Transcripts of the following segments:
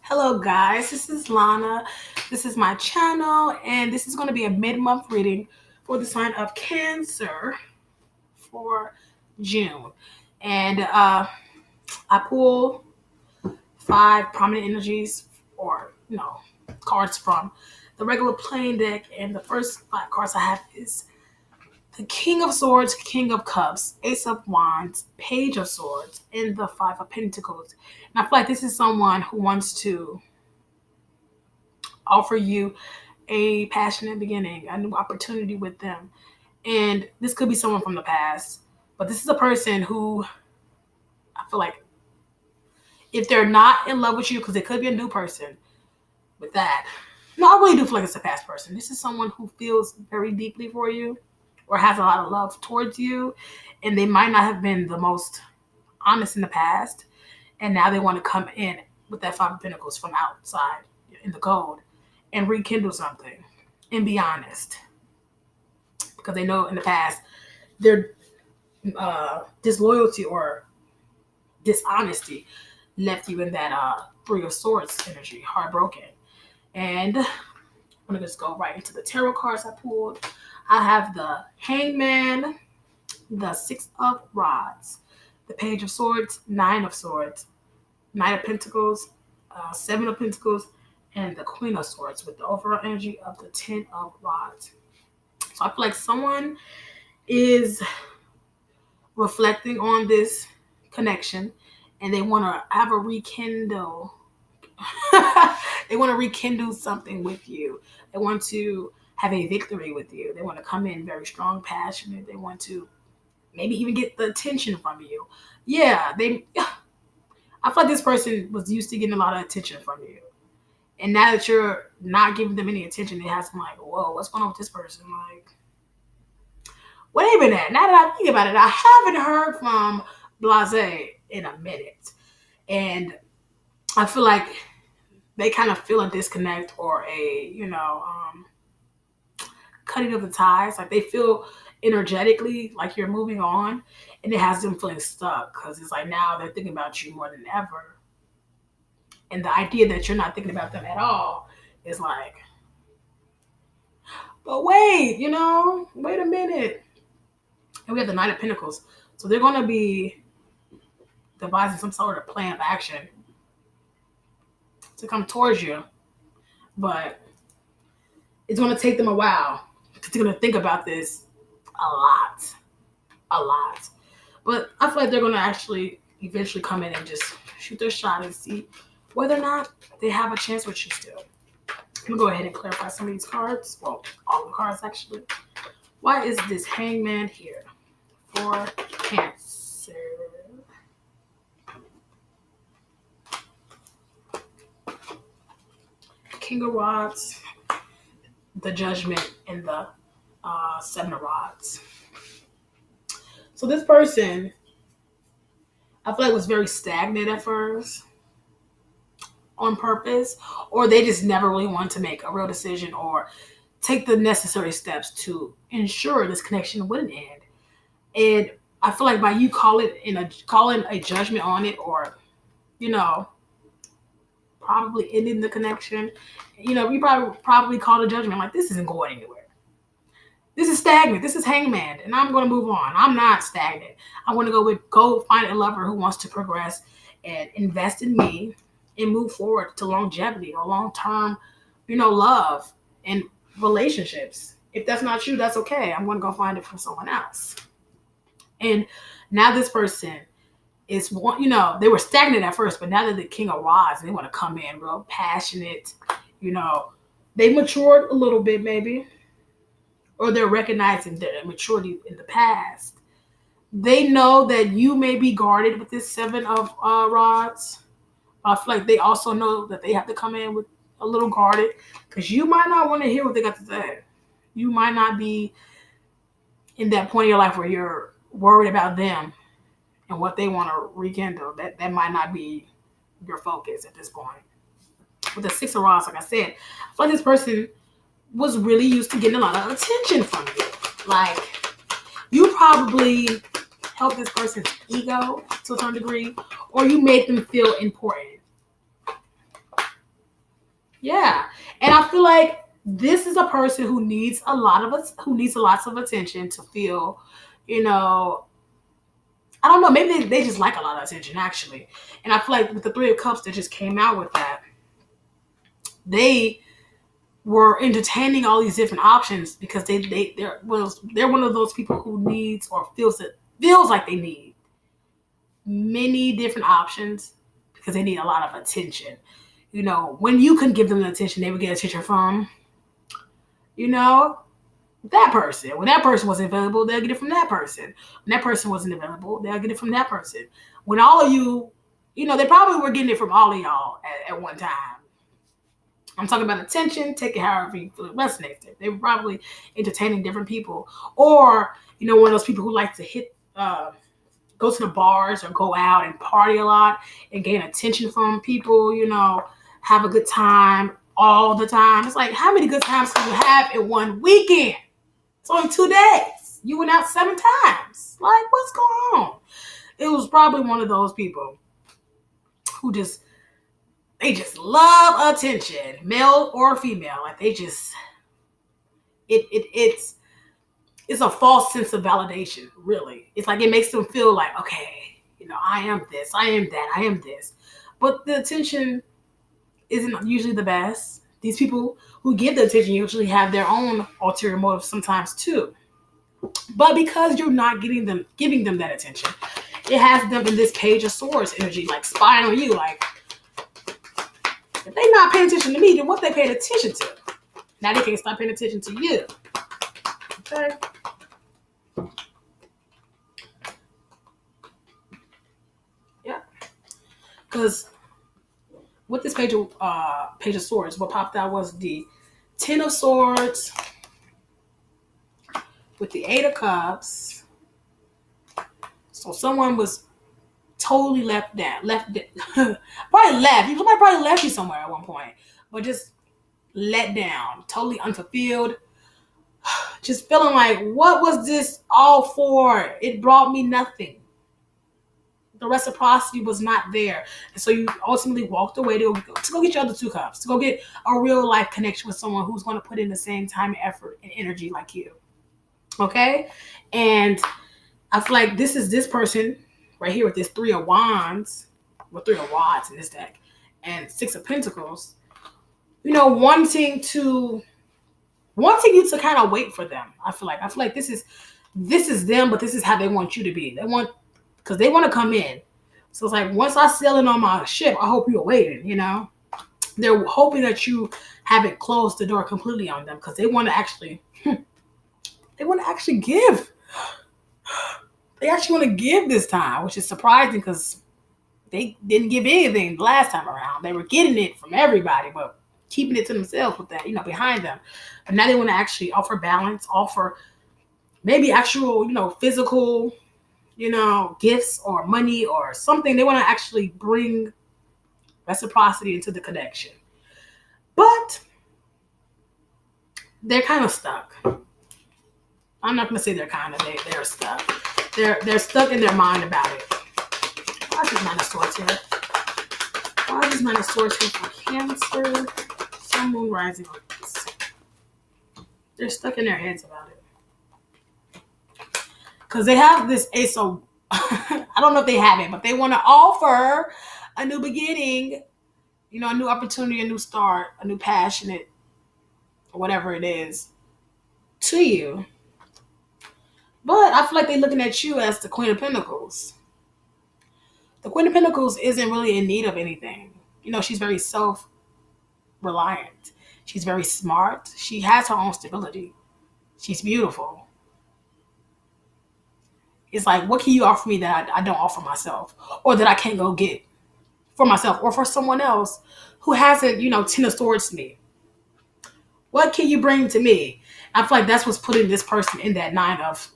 Hello, guys. This is Lana. This is my channel, and this is going to be a mid-month reading for the sign of Cancer for June. And I pull five prominent energies, or cards from the regular plain deck. And the first five cards I have is the King of Swords, King of Cups, Ace of Wands, Page of Swords, and the Five of Pentacles. And I feel like this is someone who wants to offer you a passionate beginning, a new opportunity with them. And this could be someone from the past, but this is a person who I feel like if they're not in love with you, because it could be a new person with that. No, I really do feel like it's a past person. This is someone who feels very deeply for you or has a lot of love towards you, and they might not have been the most honest in the past, and now they want to come in with that Five of Pentacles from outside in the gold and rekindle something and be honest, because they know in the past their disloyalty or dishonesty left you in that Three of Swords energy, heartbroken. And I'm gonna just go right into the tarot cards I pulled. I have the Hangman, the Six of Rods, the Page of Swords, Nine of Swords, Knight of Pentacles, Seven of Pentacles, and the Queen of Swords with the overall energy of the Ten of Rods. So I feel like someone is reflecting on this connection and they want to have a rekindle. They want to rekindle something with you. They want to have a victory with you. They want to come in very strong, passionate. They want to maybe even get the attention from you. Yeah, I feel like this person was used to getting a lot of attention from you. And now that you're not giving them any attention, they have some like, whoa, what's going on with this person? Like, wait a minute. Now that I think about it, I haven't heard from Blase in a minute. And I feel like they kind of feel a disconnect or cutting of the ties. Like they feel energetically like you're moving on, and it has them feeling stuck because it's like now they're thinking about you more than ever. And the idea that you're not thinking about them at all is like, but wait, wait a minute. And we have the Knight of Pentacles. So they're going to be devising some sort of plan of action to come towards you. But it's going to take them a while because they're going to think about this a lot. A lot. But I feel like they're going to actually eventually come in and just shoot their shot and see whether or not they have a chance with you still. I'm going to go ahead and clarify some of these cards. Well, all the cards actually. Why is this Hangman here for Cancer? King of Rods, the Judgment, and the Seven of Rods. So this person, I feel like was very stagnant at first on purpose, or they just never really wanted to make a real decision or take the necessary steps to ensure this connection wouldn't end. And I feel like by you calling a judgment on it, or probably ending the connection, you probably called a judgment like this isn't going anywhere. This is stagnant. This is Hangman, and I'm going to move on. I'm not stagnant. I want to go find a lover who wants to progress and invest in me and move forward to longevity or long-term, love and relationships. If that's not you, that's okay. I'm going to go find it from someone else. And now this person is one, they were stagnant at first, but now they're the King of Rods and they want to come in real passionate. They matured a little bit maybe, or they're recognizing their maturity in the past. They know that you may be guarded with this Seven of Rods. I feel like they also know that they have to come in with a little guarded because you might not want to hear what they got to say. You might not be in that point in your life where you're worried about them and what they want to rekindle. That might not be your focus at this point. With the Six of Rods, like I said, I feel like this person was really used to getting a lot of attention from you. Like, you probably helped this person's ego to a certain degree, or you made them feel important. Yeah. And I feel like this is a person who needs a lot of us, who needs lots of attention to feel, you know, I don't know, maybe they just like a lot of attention actually. And I feel like with the Three of Cups that just came out with that, they were entertaining all these different options because they're one of those people who needs or feels like they need many different options because they need a lot of attention. When you couldn't give them the attention, they would get attention from, you know, that person. When that person wasn't available, they'll get it from that person. When that person wasn't available, they'll get it from that person. When all of you, they probably were getting it from all of y'all at one time. I'm talking about attention, take it however you feel it resonates. They were probably entertaining different people. Or, one of those people who like to go to the bars or go out and party a lot and gain attention from people, have a good time all the time. It's like, how many good times can you have in one weekend? It's only 2 days. You went out 7 times. Like, what's going on? It was probably one of those people who they just love attention, male or female. Like it's a false sense of validation, really. It's like it makes them feel like, okay, I am this, I am that, I am this. But the attention isn't usually the best. These people who give the attention usually have their own ulterior motives sometimes too. But because you're not giving them that attention, it has them in this Page of Swords energy, like spying on you. Like, if they're not paying attention to me, then what they paying attention to? Now they can't stop paying attention to you. Okay? Yeah. Because with this Page of Swords, what popped out was the Ten of Swords with the Eight of Cups. So someone was totally probably left. Somebody probably left you somewhere at one point, but just let down, totally unfulfilled, just feeling like, what was this all for? It brought me nothing. The reciprocity was not there, and so you ultimately walked away to go get your other 2 cups, to go get a real life connection with someone who's going to put in the same time, effort, and energy like you. Okay, and I feel like this is this person right here with this Three of Wands, with 3 of Wands in this deck, and 6 of Pentacles, wanting you to kind of wait for them. I feel like this is them, but this is how they want you to be. Because they want to come in. So it's like, once I sail in on my ship, I hope you're waiting, They're hoping that you haven't closed the door completely on them, because they want to actually give. They actually want to give this time, which is surprising because they didn't give anything the last time around. They were getting it from everybody, but keeping it to themselves with that, behind them. But now they want to actually offer balance, offer maybe actual, physical, gifts or money or something. They want to actually bring reciprocity into the connection. But they're kind of stuck. I'm not going to say they're kind of, they're stuck. They're stuck in their mind about it. Why is this Nine of Swords here? Why is this Nine of Swords here for Cancer? Sun, Moon, Rising on this. They're stuck in their heads about it. Because they have this Ace of... I don't know if they have it, but they want to offer a new beginning, a new opportunity, a new start, a new passionate, whatever it is, to you. But I feel like they're looking at you as the Queen of Pentacles. The Queen of Pentacles isn't really in need of anything. She's very self-reliant. She's very smart. She has her own stability. She's beautiful. It's like, what can you offer me that I don't offer myself? Or that I can't go get for myself or for someone else who hasn't, Ten of Swords to me? What can you bring to me? I feel like that's what's putting this person in that Nine of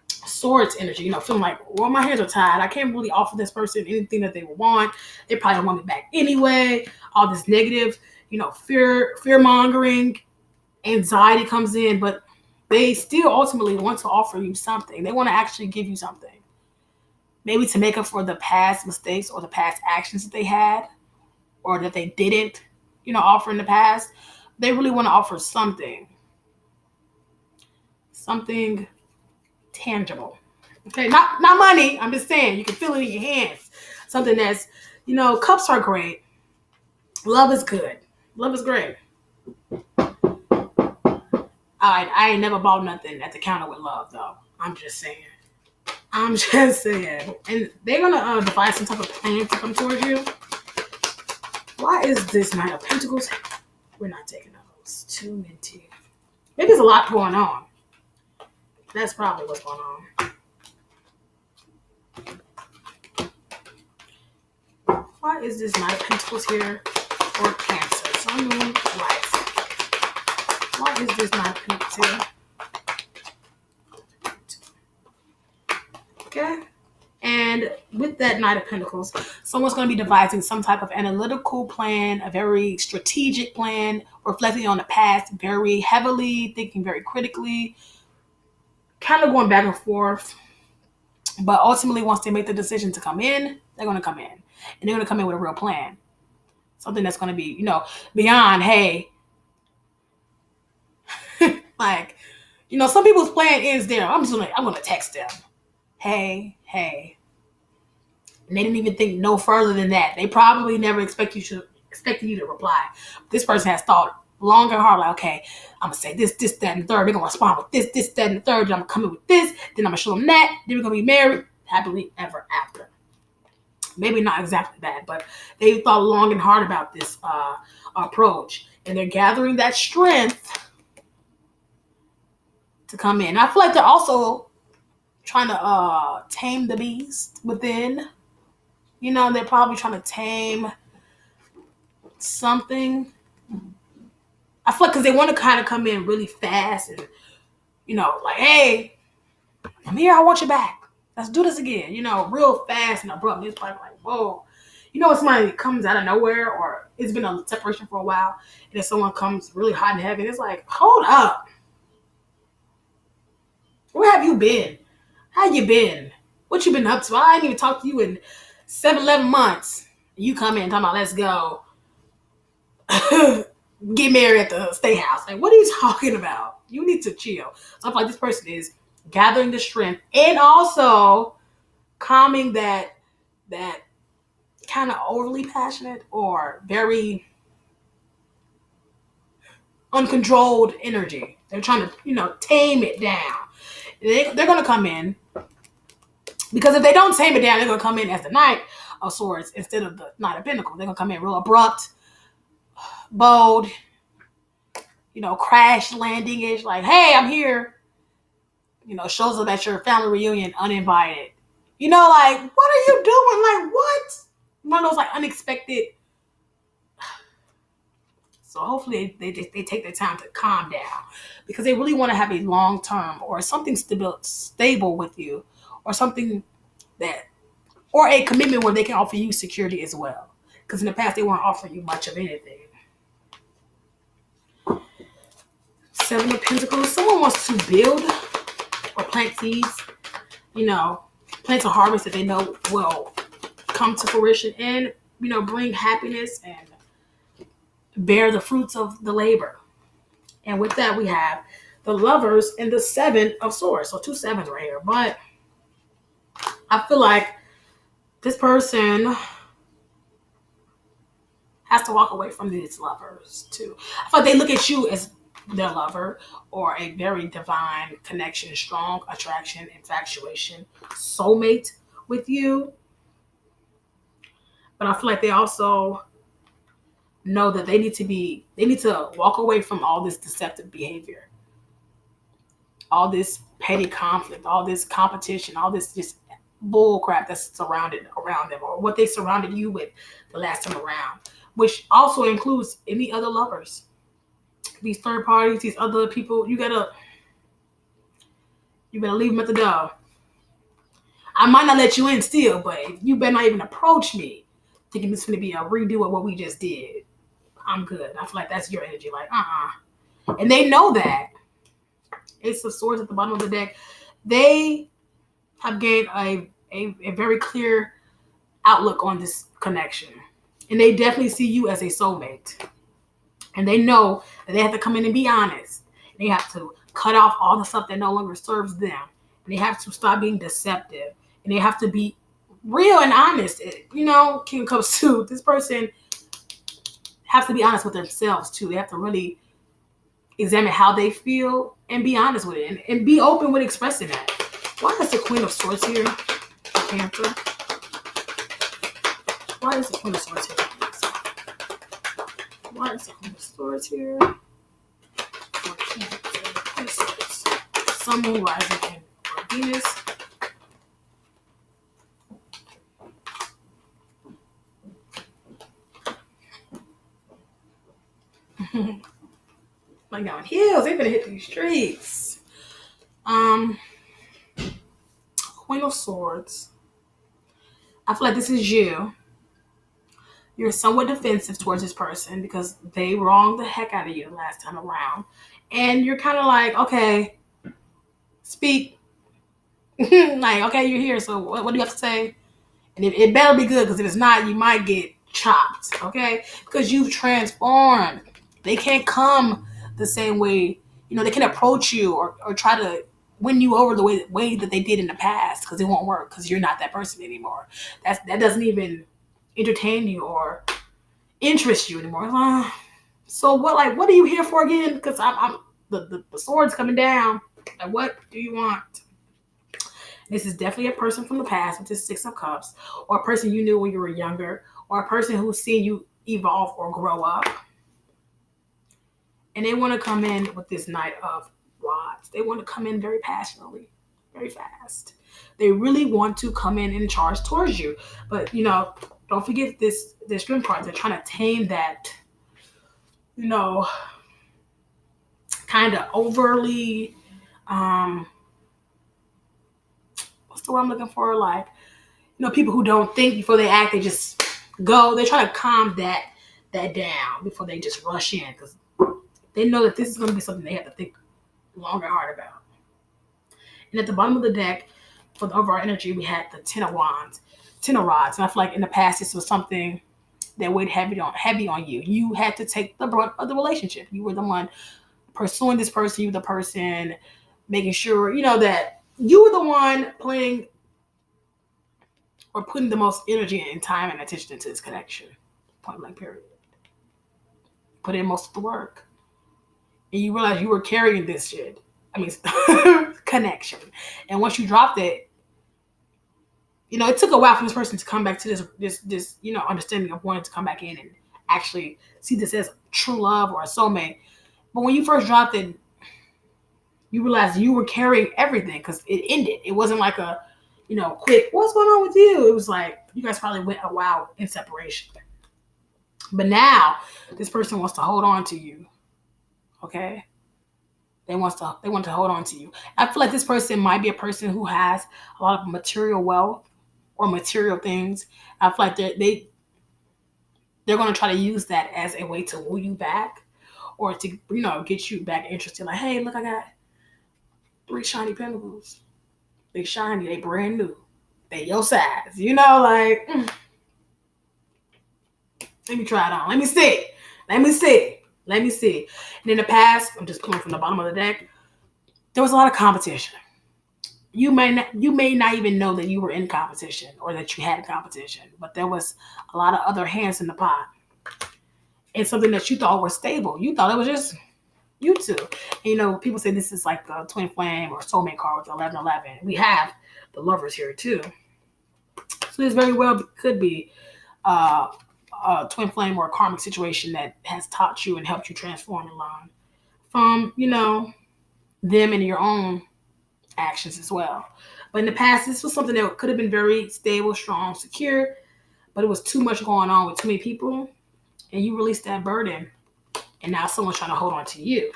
Swords energy, feeling like, well, my hands are tied. I can't really offer this person anything that they would want. They probably don't want me back anyway. All this negative, fear mongering, anxiety comes in, but they still ultimately want to offer you something. They want to actually give you something. Maybe to make up for the past mistakes or the past actions that they had or that they didn't. offer in the past. They really want to offer something tangible. Okay, not money. I'm just saying you can feel it in your hands. Something that's, cups are great. Love is good. Love is great. I ain't never bought nothing at the counter with love though. I'm just saying. I'm just saying. And they're gonna devise some type of plan to come towards you. Why is this Knight of Pentacles? We're not taking those. Too minty. Maybe there's a lot going on. That's probably what's going on. Why is this Knight of Pentacles here for Cancer? Sun, Moon, Life. Why is this Knight of Pentacles here? Okay. And with that Knight of Pentacles, someone's going to be devising some type of analytical plan, a very strategic plan, reflecting on the past very heavily, thinking very critically, kind of going back and forth. But ultimately, once they make the decision to come in, they're going to come in. And they're going to come in with a real plan. Something that's going to be, beyond, hey, like, some people's plan ends there. I'm going to text them. Hey. And they didn't even think no further than that. They probably never expected you to reply. This person has thought long and hard, like, okay, I'm going to say this, that, and the third. They're going to respond with this, that, and the third. Then I'm going to come in with this. Then I'm going to show them that. Then we're going to be married happily ever after. Maybe not exactly that, but they thought long and hard about this approach. And they're gathering that strength to come in. I feel like they're also trying to tame the beast within. They're probably trying to tame something. I feel like because they want to kind of come in really fast and, like, hey, I'm here. I want you back. Let's do this again. Real fast and abrupt. It's like, whoa. It's somebody that comes out of nowhere or it's been a separation for a while and then someone comes really hot and heavy. It's like, hold up. Where have you been? How you been? What you been up to? I ain't even talked to you in 7-11 months. You come in talking about let's go get married at the state house. Like, what are you talking about? You need to chill. So I feel like this person is gathering the strength and also calming that kind of overly passionate or very uncontrolled energy. They're trying to, tame it down. They're going to come in because if they don't tame it down, they're going to come in as the Knight of Swords instead of the Knight of Pentacles. They're going to come in real abrupt, bold, crash landing-ish, like, hey, I'm here. Shows up at your family reunion uninvited. Like, what are you doing? Like, what? One of those, like, unexpected. So hopefully they take their time to calm down because they really want to have a long-term or something stable with you or something or a commitment where they can offer you security as well. Because in the past, they weren't offering you much of anything. 7 of Pentacles. Someone wants to build or plant seeds, plant a harvest that they know will come to fruition and, bring happiness and bear the fruits of the labor. And with that, we have the Lovers and the 7 of Swords. So 2 7s right here. But I feel like this person has to walk away from these lovers too. I feel like they look at you as their lover or a very divine connection, strong attraction, infatuation, soulmate with you. But I feel like they also know that they need to walk away from all this deceptive behavior, all this petty conflict, all this competition, all this just bull crap that's surrounded around them or what they surrounded you with the last time around, which also includes any other lovers. These third parties, these other people, you better leave them at the door. I might not let you in still, but you better not even approach me thinking it's going to be a redo of what we just did. I'm good. I feel like that's your energy. Like, And they know that. It's the Swords at the bottom of the deck. They have gained a very clear outlook on this connection. And they definitely see you as a soulmate. And they know that they have to come in and be honest. They have to cut off all the stuff that no longer serves them. And they have to stop being deceptive. And they have to be real and honest. King of Cups too. This person have to be honest with themselves too. They have to really examine how they feel and be honest with it and be open with expressing that. Why is the Queen of Swords here? Cancer. Why is the Queen of Swords here? Why is the Queen of Swords here? Sun, Moon, Rising, and Venus. Like on heels, they're gonna hit these streets. Queen of Swords. I feel like this is you. You're somewhat defensive towards this person because they wronged the heck out of you the last time around. And you're kind of like, okay, speak. Like, okay, you're here, so what do you have to say? And it better be good, because if it's not, you might get chopped, okay? Because you've transformed. They can't come the same way. They can approach you or try to win you over the way that they did in the past, because it won't work, because you're not that person anymore. That doesn't even entertain you or interest you anymore. So what are you here for again? Because I'm the sword's coming down. Like, what do you want? This is definitely a person from the past with this Six of Cups, or a person you knew when you were younger, or a person who's seen you evolve or grow up. And they want to come in with this Knight of Rods. They want to come in very passionately, very fast. They really want to come in and charge towards you. But, don't forget this Strength card. They're trying to tame that, kind of overly, what's the word I'm looking for? Like, people who don't think before they act, they just go. They try to calm that down before they just rush in, because they know that this is going to be something they have to think long and hard about. And at the bottom of the deck, for the overall energy, we had the Ten of Rods. And I feel like in the past, this was something that weighed heavy on you. You had to take the brunt of the relationship. You were the one pursuing this person. You were the person making sure, that you were the one playing or putting the most energy and time and attention into this connection. Point blank, period. Put in most of the work. And you realize you were carrying this shit. Connection. And once you dropped it, it took a while for this person to come back to this understanding of wanting to come back in and actually see this as true love or a soulmate. But when you first dropped it, you realized you were carrying everything, because it ended. It wasn't like a, quick, what's going on with you? It was like, you guys probably went a while in separation. But now, this person wants to hold on to you. Okay? They want to hold on to you. I feel like this person might be a person who has a lot of material wealth or material things. I feel like they're going to try to use that as a way to woo you back, or to get you back interested. Like, hey, look, I got 3 shiny pentacles. They shiny. They brand new. They your size. Like, let me try it on. Let me see. And in the past, I'm just pulling from the bottom of the deck, there was a lot of competition. You may not even know that you were in competition or that you had competition, but there was a lot of other hands in the pot. And something that you thought was stable. You thought it was just you two. And, people say this is like the twin flame or soulmate card with 1111. We have the Lovers here too. So this very well could be a twin flame or a karmic situation that has taught you and helped you transform and learn from, them and your own actions as well. But in the past, this was something that could have been very stable, strong, secure, but it was too much going on with too many people, and you released that burden, and now someone's trying to hold on to you.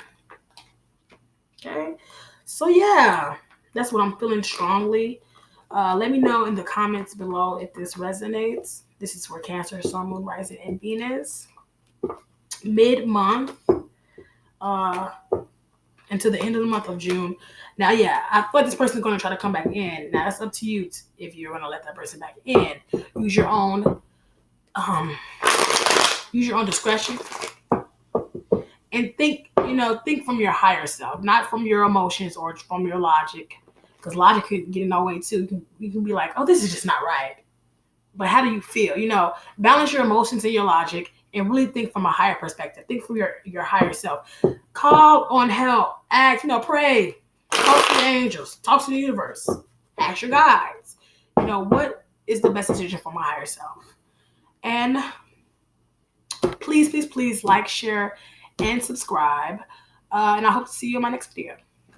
Okay? So yeah, that's what I'm feeling strongly. Let me know in the comments below if this resonates. This is for Cancer, Sun, Moon, Rising, and Venus. Mid-month until the end of the month of June. Now, yeah, I thought this person's going to try to come back in. Now, it's up to you if you're going to let that person back in. Use your own discretion. and think from your higher self, not from your emotions or from your logic, because logic could get in our way too. You can be like, oh, this is just not right. But how do you feel? Balance your emotions and your logic and really think from a higher perspective. Think from your higher self. Call on help. Ask, pray. Talk to the angels. Talk to the universe. Ask your guides. What is the best decision for my higher self? And please, please, please like, share, and subscribe. And I hope to see you in my next video.